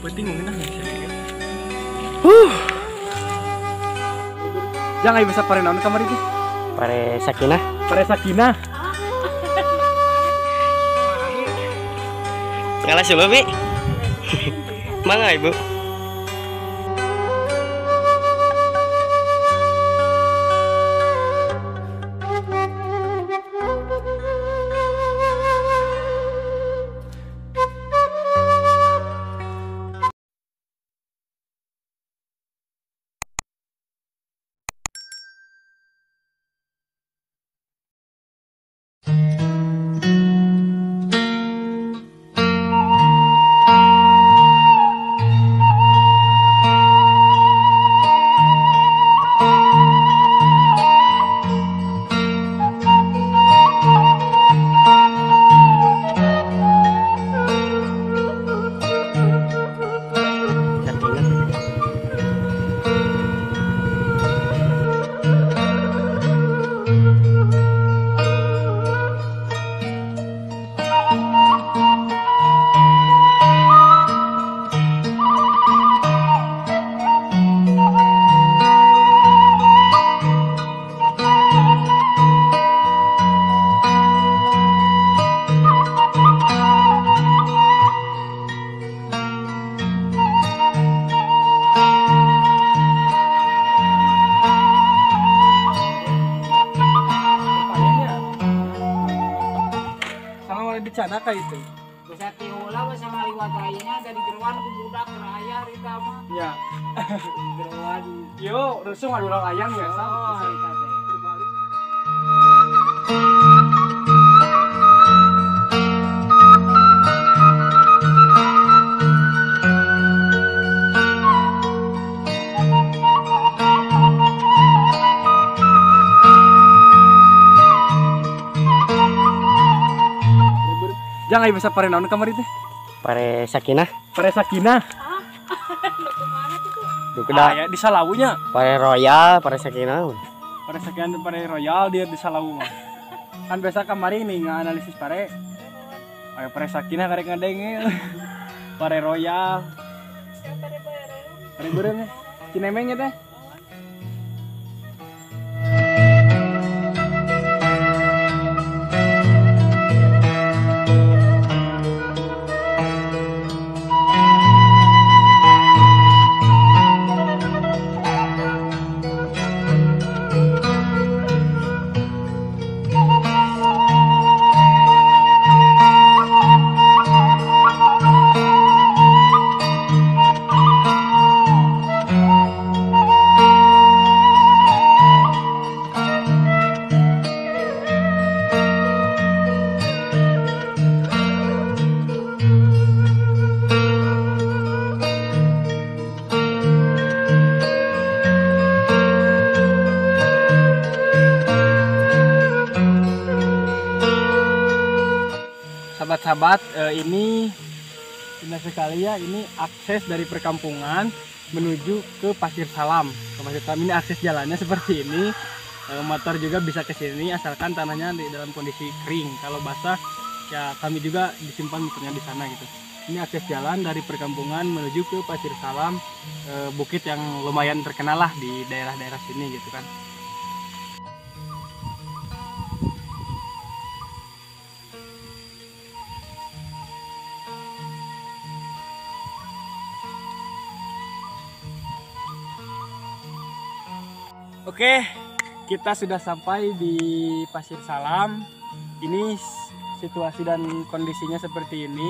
Penting mungkin lah. Jangan bisa pare naon kamar itu. Pare Sakinah. Pare Sakinah. Ngalas dulu, Bi. Mangga, Ibu. Dicana kayak itu. Bisa tiula sama liwat lainnya dari geruan ku budak raya rita mah. Ya. Geruan. Yo, rusung adu layang ya, Sam. Oh, rita teh. Berbalik. Jangan bisa pare naon kamar itu. Pare Sakinah. Pare Sakinah. Dukedah. Ya di Salawunya. Pare Royal, Pare Sakinah. Pare Sakinah, Pare Royal dia di Salawu mah. Kan biasa kamari nih nganalisis pare. Ayo Pare Sakinah karek ngadenge. Pare Royal. Pare beureum ya. Cinemeng teh. Sahabat-sahabat, ini indah sekali ya, ini akses dari perkampungan menuju ke Pasir Salam. Ke Pasir Salam ini akses jalannya seperti ini. Motor juga bisa ke sini asalkan tanahnya di dalam kondisi kering. Kalau basah ya kami juga disimpan motornya di sana gitu. Ini akses jalan dari perkampungan menuju ke Pasir Salam, bukit yang lumayan terkenal lah di daerah-daerah sini gitu kan. Oke, kita sudah sampai di Pasir Salam. Ini situasi dan kondisinya seperti ini.